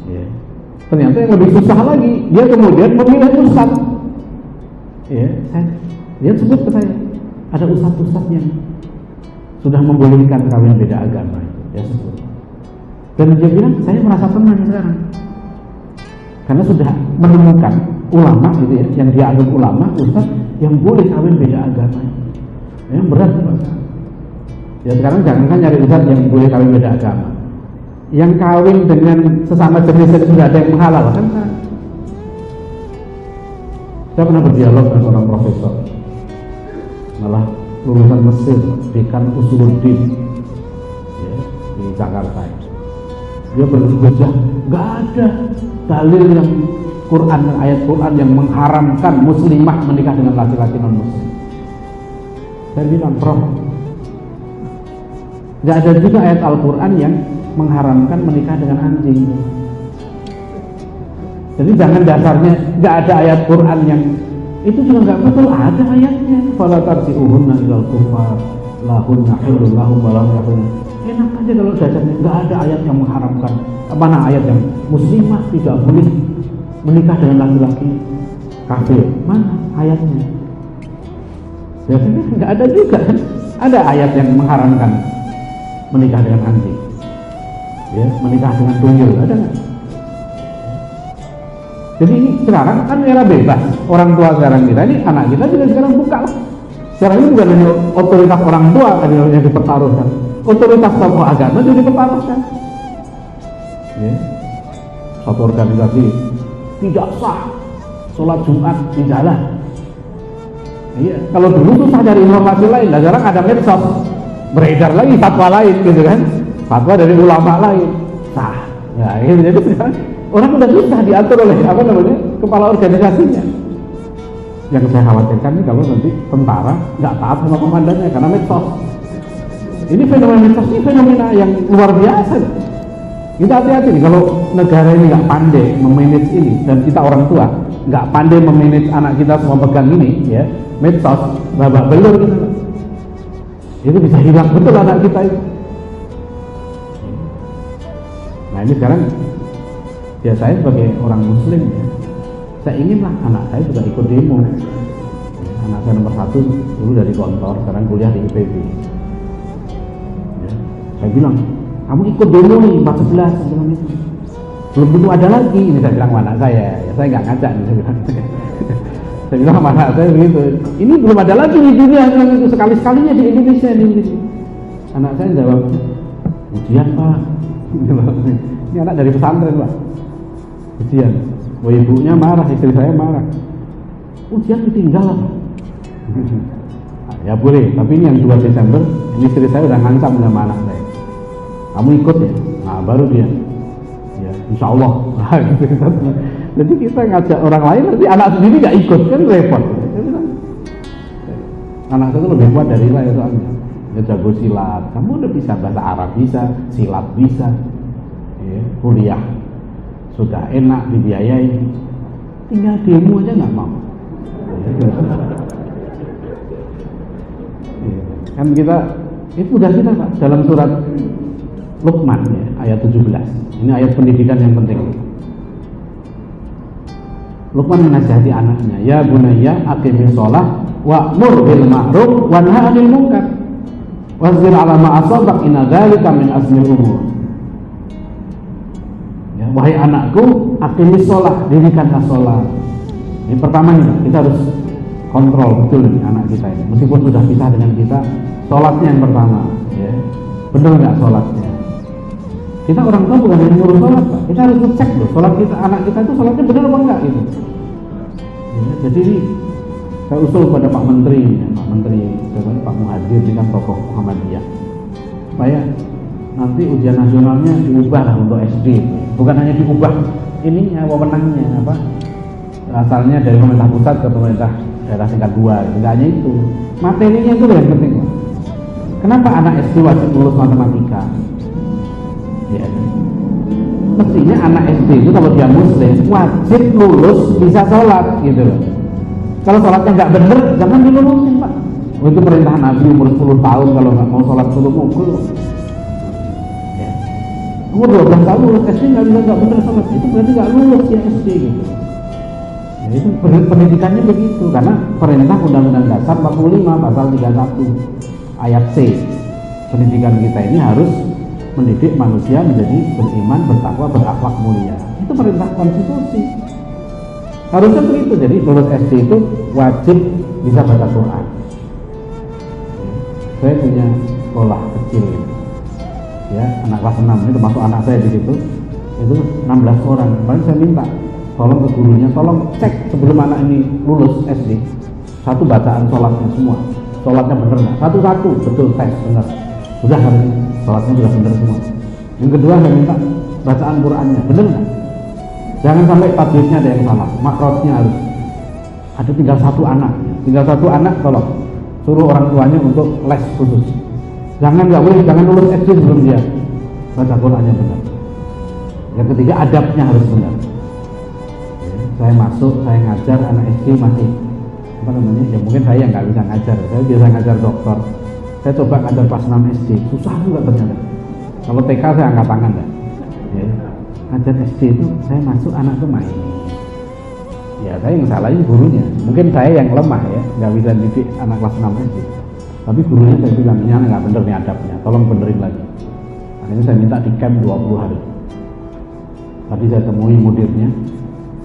ya. Ternyata yang lebih susah lagi, dia kemudian memilih ustaz, ya. Dia sebut ke saya, ada ustaz-ustaz yang sudah membolehkan kawin beda agama, ya sebut. Dan dia bilang, saya merasa tenang sekarang, karena sudah menemukan ulama gitu ya, yang dia anggap ulama, ustaz yang boleh kawin beda agama. Yang berat Pak. Ya sekarang jangankan nyari ustaz yang boleh kawin beda agama, yang kawin dengan sesama jenis yang sudah ada yang menghalalkan kan. Saya pernah berdialog dengan seorang profesor, malah lulusan Mesir, dekan Usuluddin, ya, di Jakarta. Dia berhujjah, nggak ada dalil yang Quran, ayat Quran yang mengharamkan muslimah menikah dengan laki-laki non muslim. Saya bilang, Prof, nggak ada juga ayat Al-Quran yang mengharamkan menikah dengan anjing. Jadi jangan dasarnya nggak ada ayat Quran yang itu juga nggak betul, ada ayatnya. Fala tarji'uhunna ilal kufar lahunna hilul lahum wa lahum yahilun. Enak aja kalau dasarnya nggak ada ayat yang mengharamkan. Mana ayat yang muslimah tidak boleh menikah dengan laki-laki kafir? Mana ayatnya? Biasanya nggak ada juga kan? Ada ayat yang mengharamkan menikah dengan anjing, ya, menikah dengan tuyul, ada nggak? Jadi ini sekarang kan era bebas, orang tua sekarang kita ini, anak kita juga sekarang buka lah. Sekarang ini bukan hanya otoritas orang tua yang dipertaruhkan, otoritas tokoh agama juga dipertaruhkan. Ya. Satu organisasi tidak sah sholat Jumat di jalan. Iya, kalau dulu susah dari informasi lain, nah sekarang ada medsos, beredar lagi fatwa lain gitu kan, fatwa dari ulama lain, sah. Ya, jadi sekarang orang udah susah diatur oleh apa namanya kepala organisasinya. Yang saya khawatirkan ini kalau nanti tentara nggak taat sama komandannya karena medsos. Ini fenomena medsos ini fenomena yang luar biasa. Kita hati-hati nih kalau negara ini nggak pandai memanage ini, dan kita orang tua nggak pandai memanage anak kita semua pegang ini, ya, medsos, babak belur gitu. Itu bisa hilang betul anak kita itu. Nah ini sekarang ya saya sebagai orang muslim, ya, saya inginlah anak saya juga ikut demo. Anak saya nomor 1 dulu dari Gontor, sekarang kuliah di IPB. Ya, saya bilang, kamu ikut demo nih 14 bilang itu. Belum tentu ada lagi. Ini saya bilang sama anak saya, ya saya nggak ngajak nih, saya bilang. Saya bilang sama anak saya begitu. Ini belum ada lagi di dunia yang itu, sekali-sekalinya di Indonesia ini. Anak saya jawab, ujian Pak. Ini anak dari pesantren Pak. Ujian. Wah, ibunya marah, istri saya marah. Ujian ditinggal Pak. Nah, ya boleh, tapi ini yang 2 Desember, ini istri saya udah ngancam sama anak saya. Kamu ikut ya? Nah baru dia, ya insya Allah. Jadi kita ngajak orang lain, nanti anak sendiri nggak ikut, kan repot. Anak saya itu lebih kuat dari saya soalnya. Dia jago silat, kamu udah bisa bahasa Arab bisa, silat bisa, ya, kuliah sudah enak dibiayai, tinggal demo aja nggak mau. Kan kita itu udah kita Pak dalam surat Luqman, ya, ayat 17. Ini ayat pendidikan yang penting. Luqman menasihati anaknya, ya bunayya aqimis shalah wa'mur bil ma'ruf wanha 'anil munkar wasbir 'ala ma asabak inna dzalika min azmil umur. Ya, wahai anakku, aqimis shalah, dirikanlah shalat. Ini pertama nih, kita harus kontrol betul nih anak kita ini. Meskipun sudah pisah dengan kita, sholatnya yang pertama, ya. Benar nggak sholatnya? Kita orang tua bukan hanya ngurus sholat Pak, kita harus ngecek loh sholat kita, anak kita itu sholatnya benar apa enggak gitu. Ya, jadi ini saya usul pada Pak Menteri, ya, Pak Menteri, Pak Muhadjir, ini kan tokoh Muhammadiyah, supaya nanti ujian nasionalnya diubah lah untuk SD, bukan hanya diubah ininya, wewenangnya apa, asalnya dari pemerintah pusat ke pemerintah daerah tingkat 2, tidak hanya itu, materinya itu yang penting. Kenapa anak SD wajib lulus matematika? Ya. Mestinya anak SD itu kalau dia muslim wajib lulus bisa sholat gitu loh. Kalau sholatnya nggak bener, jangan dilulusin Pak. Oh, itu perintah Nabi umur 10 tahun kalau nggak mau sholat suruh mukul. Ya. Umur 12 tahun lulus SD nggak bener sholat, itu berarti nggak lulus ya SD gitu. Ya, itu pendidikannya begitu, karena perintah Undang-Undang Dasar 45 pasal 31 ayat C. Pendidikan kita ini harus mendidik manusia menjadi beriman, bertakwa, berakhlak mulia. Itu perintah konstitusi. Harusnya begitu. Jadi lulus SD itu wajib bisa baca Quran. Saya punya sekolah kecil, ya, anak kelas 6 ini termasuk anak saya di situ, itu 16 orang. Kemarin saya minta tolong ke gurunya, tolong cek sebelum anak ini lulus SD, satu bacaan sholatnya semua, sholatnya bener nggak? Satu-satu betul tes bener. Sudah hari ini sholatnya sudah bener semua. Yang kedua saya minta bacaan Qurannya bener nggak? Jangan sampai tajwidnya ada yang salah, makrotnya harus. Ada tinggal satu anak tolong suruh orang tuanya untuk les khusus. Jangan lulus SD sebelum dia baca Qurannya benar. Yang ketiga adabnya harus benar. Saya ngajar anak SD masih ya mungkin saya yang nggak bisa ngajar. Saya biasa ngajar dokter. Saya coba ngajar pas 6 SD, susah juga ternyata. Kalau TK saya angkat tangan ya. Ngajar SD itu saya masuk anak itu main. Ya saya yang salahin gurunya, mungkin saya yang lemah ya, nggak bisa didik anak kelas 6 SD. Tapi gurunya saya bilang, ini anak nggak bener nih adabnya, tolong benerin lagi. Akhirnya saya minta di camp 20 hari. Tadi saya temui mudirnya,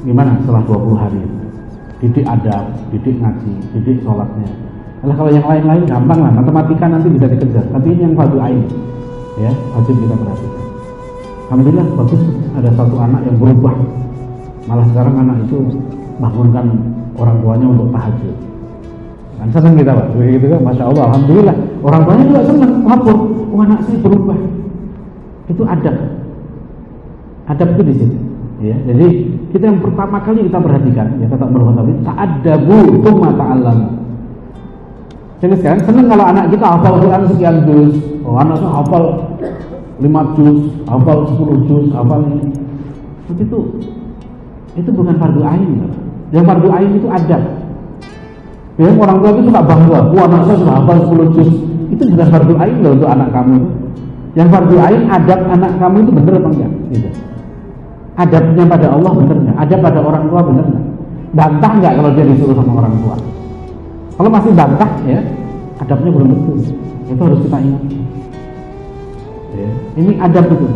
gimana setelah 20 hari? Didik adab, didik ngaji, didik sholatnya. Kalau yang lain-lain gampang lah, matematika nanti bisa dikejar. Tapi ini yang fardu ain, ya wajib kita perhatikan. Alhamdulillah bagus, ada satu anak yang berubah. Malah sekarang anak itu bangunkan orang tuanya untuk tahajud. Kan senang kita Pak, begitu kan, masya Allah, alhamdulillah. Orang tuanya juga senang, lapor, anak saya berubah. Itu adab itu di situ. Ya, jadi kita yang pertama kali kita perhatikan, ya kata Umar bin Khattab, ta'addabu tsumma ta'allamu. Jadi sekarang senang kalau anak kita hafal Quran sekian juz, anak saya hafal 5 juz, hafal 10 juz, hafal ini. Tapi itu bukan fardu ain. Yang fardu ain itu adab. Ya, orang tua itu suka bangga, anak saya sudah hafal 10 juz. Itu bukan fardu ain loh untuk anak kamu. Yang fardu ain adab anak kamu itu benar apa enggak? Gitu. Adabnya pada Allah benar enggak? Adab pada orang tua benar enggak? Bantah enggak kalau dia disuruh sama orang tua? Kalau masih bantah ya, adabnya belum betul. Itu harus kita ingat. Ya, ini adab betul.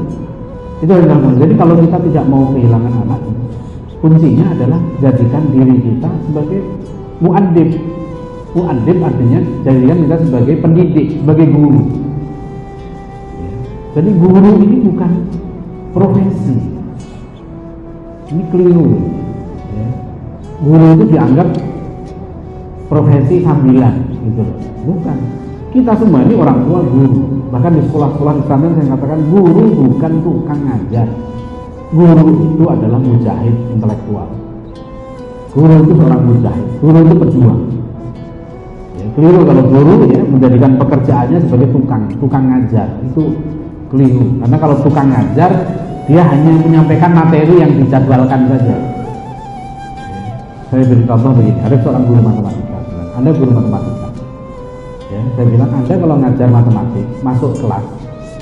Itu yang dilakukan. Jadi kalau kita tidak mau kehilangan anak, kuncinya adalah jadikan diri kita sebagai mu'addib. Mu'addib artinya jadikan kita sebagai pendidik, sebagai guru. Ya. Jadi guru ini bukan profesi. Ini keliru. Ya. Guru itu dianggap profesi sambilan, gitu. Bukan. Kita semua ini orang tua guru. Bahkan di sekolah-sekolah Islam saya katakan guru bukan tukang ngajar. Guru itu adalah mujahid intelektual. Guru itu seorang mujahid. Guru itu pejuang. Ya, keliru kalau guru ya menjadikan pekerjaannya sebagai tukang ngajar. Itu keliru. Karena kalau tukang ngajar dia hanya menyampaikan materi yang dijadwalkan saja. Saya beri contoh begini. Ada seorang guru matematika. Anda guru matematika. Ya, saya bilang Anda kalau ngajar matematik masuk kelas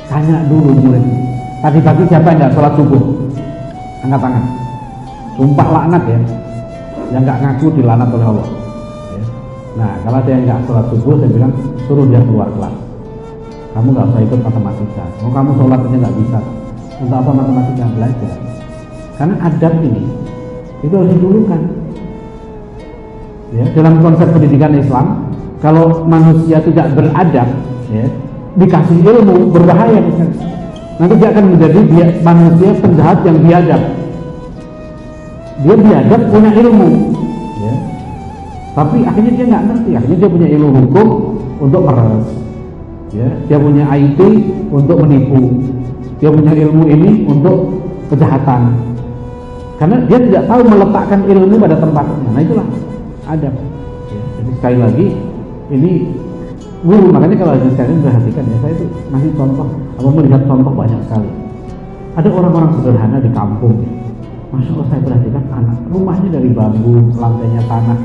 tanya dulu murid. Tadi pagi siapa yang nggak sholat subuh? Angkat tangan. Sumpah laknat ya. Yang nggak ngaku dilaknat oleh Allah. Ya. Nah kalau ada yang nggak sholat subuh, saya bilang suruh dia keluar kelas. Kamu nggak usah ikut matematika. Mau kamu sholat aja nggak bisa. Untuk apa matematika belajar? Karena adab ini itu harus didulukan. Ya, dalam konsep pendidikan Islam, kalau manusia tidak beradab, ya, dikasih ilmu berbahaya misalnya. Nanti dia akan menjadi manusia penjahat yang biadab. Dia biadab punya ilmu, ya. Tapi akhirnya dia nggak ngerti. Akhirnya dia punya ilmu hukum untuk meres, ya. Dia punya IT untuk menipu. Dia punya ilmu ini untuk kejahatan. Karena dia tidak tahu meletakkan ilmu pada tempatnya. Nah itulah adab. Ya, jadi sekali lagi ini guru, makanya kalau ada sekalian perhatikan ya, saya itu masih contoh, melihat contoh banyak sekali. Ada orang-orang sederhana di kampung, masya Allah saya perhatikan rumahnya dari bambu, lantainya tanah.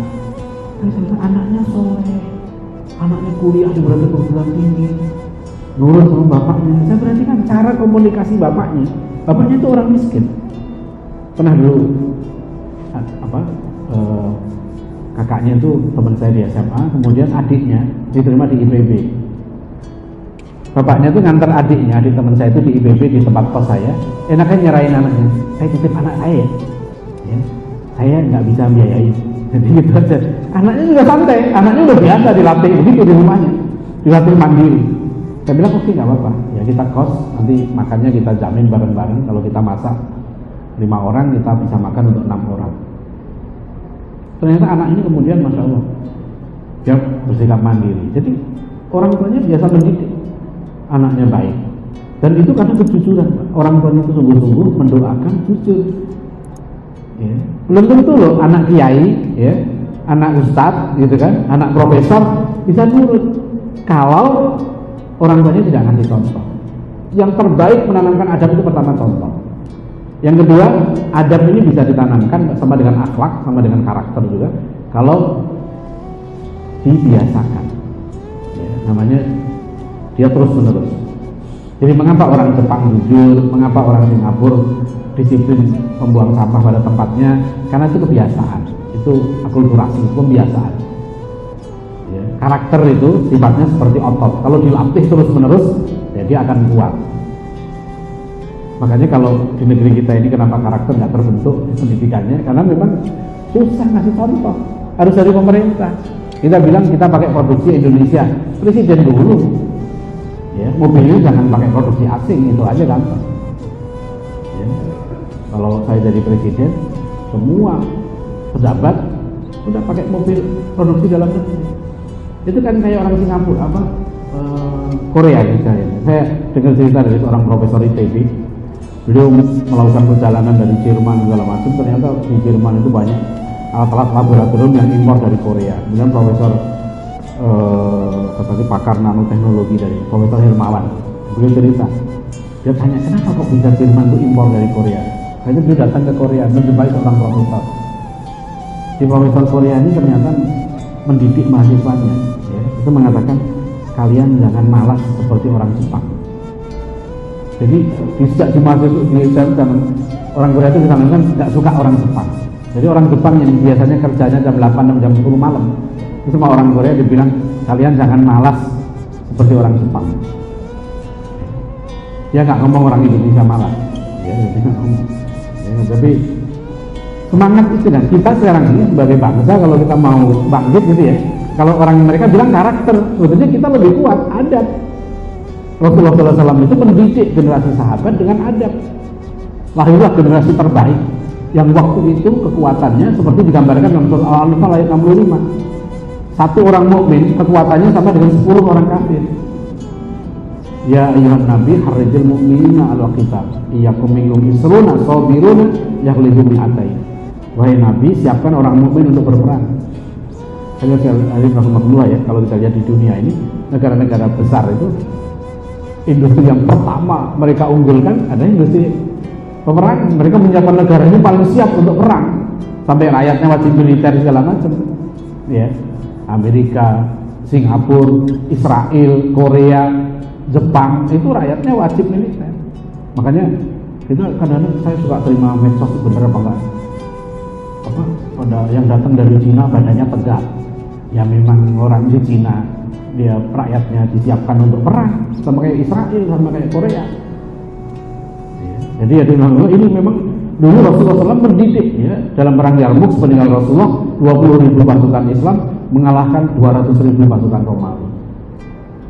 Tapi saya anaknya soleh, anaknya kuliah di perguruan tinggi, nurut sama bapaknya. Saya perhatikan cara komunikasi bapaknya itu orang miskin. Pernah dulu kakaknya itu teman saya di SMA, kemudian adiknya diterima di IPB. Bapaknya itu nganter adiknya, adik teman saya itu di IPB di tempat kos saya. Enaknya nyerahin anaknya, saya titip anak saya ya, saya nggak bisa biayain. Jadi gitu aja. Anaknya juga santai, anaknya udah biasa dilatih begitu di rumahnya, dilatih mandiri. Saya bilang oke, nggak apa-apa, ya kita kos, nanti makannya kita jamin bareng-bareng. Kalau kita masak 5 orang, kita bisa makan untuk 6 orang. Ternyata anak ini kemudian masya Allah dia bersikap mandiri. Jadi orang tuanya biasa mendidik anaknya baik, dan itu karena kejujuran. Orang tuanya itu sungguh-sungguh mendoakan, jujur ya. Belum tentu loh anak kiai ya, anak ustadz gitu kan, anak profesor bisa nurut kalau orang tuanya tidak ngasih contoh. Yang terbaik menanamkan adab itu pertama contoh. Yang kedua, adab ini bisa ditanamkan sama dengan akhlak, sama dengan karakter juga kalau dibiasakan ya, namanya dia terus menerus. Jadi mengapa orang Jepang jujur, mengapa orang Singapura disiplin membuang sampah pada tempatnya? Karena itu kebiasaan, itu akulturasi, itu pembiasaan ya. Karakter itu sifatnya seperti otot, kalau dilatih terus menerus ya dia akan kuat. Makanya kalau di negeri kita ini kenapa karakter nggak terbentuk pendidikannya, karena memang susah ngasih contoh, harus dari pemerintah. Kita bilang kita pakai produksi Indonesia, presiden dulu ya, mobilnya jangan pakai produksi asing, itu aja gampang ya. Kalau saya jadi presiden, semua pejabat udah pakai mobil produksi dalam negeri. Itu kan kayak orang Singapura Korea misalnya. Saya dengar cerita dari seorang profesor ITB, beliau melakukan perjalanan dari Jerman segala macam, ternyata di Jerman itu banyak alat-alat laboratorium yang impor dari Korea. Kemudian profesor seperti pakar nanoteknologi dari Profesor Hermawan, beliau cerita, dia tanya kenapa kok bisa Jerman itu impor dari Korea. Akhirnya beliau datang ke Korea menjumpai seorang profesor. Di profesor Korea ini ternyata mendidik mahasiswanya ya, itu mengatakan kalian jangan malas seperti orang Jepang. Jadi sejak di mahasiswa orang Korea itu disampaikan tidak suka orang Jepang. Jadi orang Jepang yang biasanya kerjanya jam 8 dan jam 10 malam, itu sama orang Korea dibilang kalian jangan malas seperti orang Jepang. Dia nggak ngomong orang Indonesia malas ya, jadi nggak ngomong ya, tapi semangat itu. Dan kita sekarang ini sebagai bangsa kalau kita mau bangkit gitu ya, kalau orang mereka bilang karakter, sebetulnya kita lebih kuat adab. Rasulullah SAW itu mendidik generasi sahabat dengan adab. Lahirlah generasi terbaik yang waktu itu kekuatannya seperti digambarkan dalam surah Al-Anfal ayat 65. Satu orang mukmin kekuatannya sama dengan 10 orang kafir. Ya ayyuhan nabi harrijil mu'minina al-qital iyyakum minkum isruna sabiruna yaghlibu mi'atain. Wahai nabi, siapkan orang mukmin untuk berperang. Saya rahimahullah ya, kalau kita lihat di dunia ini negara-negara besar itu industri yang pertama mereka unggulkan adalah industri peperangan. Mereka menyiapkan negara ini paling siap untuk perang, sampai rakyatnya wajib militer segala macam ya. Amerika, Singapura, Israel, Korea, Jepang itu rakyatnya wajib militer. Makanya kita kadang-kadang saya suka terima medsos itu bener apa enggak, pada yang datang dari Cina badannya tegak ya, memang orang di Cina dia rakyatnya disiapkan untuk perang sama kayak Israel, sama kayak Korea ya. Jadi ya ini memang dulu Rasulullah SAW mendidik ya, dalam perang Yarmuk sepeninggal Rasulullah 20.000 pasukan Islam mengalahkan 200.000 pasukan Romawi.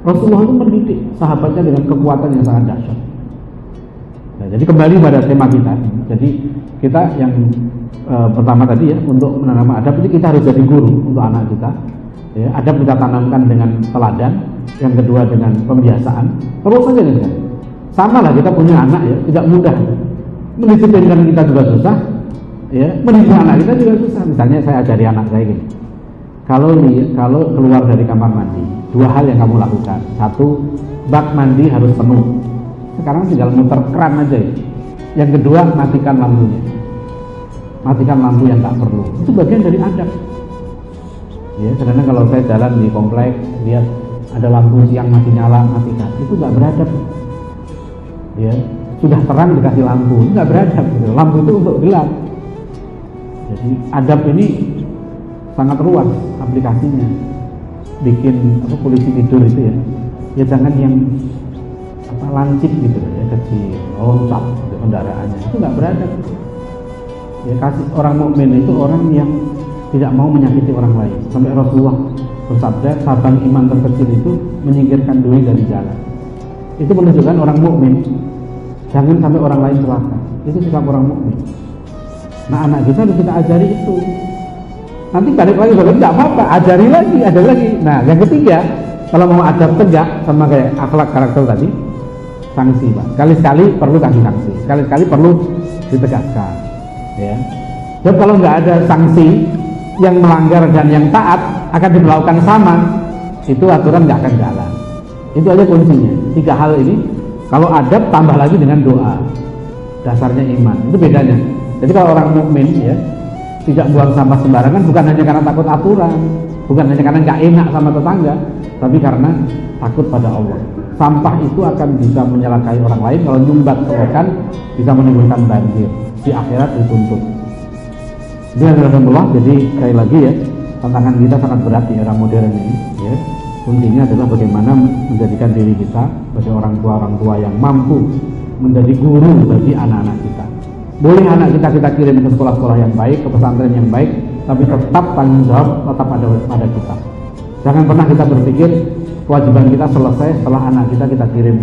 Rasulullah itu mendidik sahabatnya dengan kekuatan yang sangat dahsyat. Nah, jadi kembali pada tema kita. Jadi kita yang pertama tadi ya, untuk menanam adab itu kita harus jadi guru untuk anak kita. Ya, adab kita tanamkan dengan teladan. Yang kedua dengan pembiasaan. Terus saja kan. Sama lah kita punya anak ya, tidak mudah. Mendisiplinkan kita juga susah. Ya, mendidik anak kita juga susah. Misalnya saya ajari anak saya gini. Kalau keluar dari kamar mandi, 2 hal yang kamu lakukan. 1, bak mandi harus penuh. Sekarang tinggal muter keran aja ya. Yang kedua, matikan lampunya. Matikan lampu yang tak perlu. Itu bagian dari adab. Ya, karena kalau saya jalan di komplek lihat ada lampu siang mati nyala, matikan, itu nggak beradab. Ya, sudah terang dikasih lampu, nggak beradab. Gitu. Lampu itu untuk gelap. Jadi adab ini sangat luas aplikasinya. Bikin polisi tidur itu ya jangan yang lancip gitu ya, kecil, loncat untuk kendaraannya, itu nggak beradab. Ya, kasih orang mukmin itu orang yang tidak mau menyakiti orang lain. Sampai Rasulullah bersabda, cabang iman terkecil itu menyingkirkan duri dari jalan. Itu menunjukkan orang mukmin jangan sampai orang lain celaka. Itu sikap orang mukmin. Nah, anak kita harus kita ajari itu. Nanti balik lagi tidak apa-apa, ajari lagi, ada lagi. Nah, yang ketiga, kalau mau adab tegak sama kayak akhlak karakter tadi, sanksi, Pak. Sekali-sekali perlu kasih sanksi, sekali-sekali perlu ditegaskan, ya. Dan kalau nggak ada sanksi, yang melanggar dan yang taat akan diberlakukan sama, itu aturan nggak akan jalan. Itu aja kuncinya. 3 hal ini, kalau adab tambah lagi dengan doa, dasarnya iman. Itu bedanya. Jadi kalau orang mukmin ya tidak buang sampah sembarangan, bukan hanya karena takut aturan, bukan hanya karena nggak enak sama tetangga, tapi karena takut pada Allah. Sampah itu akan bisa menyelakai orang lain, kalau nyumbat kerokan bisa menimbulkan banjir, di akhirat dituntut. Jadi sekali lagi ya, tantangan kita sangat berat di era modern ini ya. Kuncinya adalah bagaimana menjadikan diri kita sebagai orang tua yang mampu menjadi guru bagi anak-anak kita. Boleh anak kita kirim ke sekolah-sekolah yang baik, ke pesantren yang baik, tapi tetap tanggung jawab tetap ada pada kita. Jangan pernah kita berpikir kewajiban kita selesai setelah anak kita kirim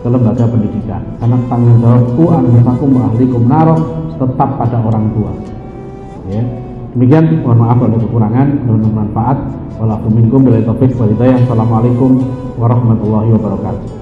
ke lembaga pendidikan, karena tanggung jawabku anfusakum wa ahlikum nar tetap pada orang tua. Ya. Demikian, mohon maaf kalau ada kekurangan, mohon bermanfaat. Walakum minkum billahi taufiq wal hidayah. Assalamualaikum warahmatullahi wabarakatuh.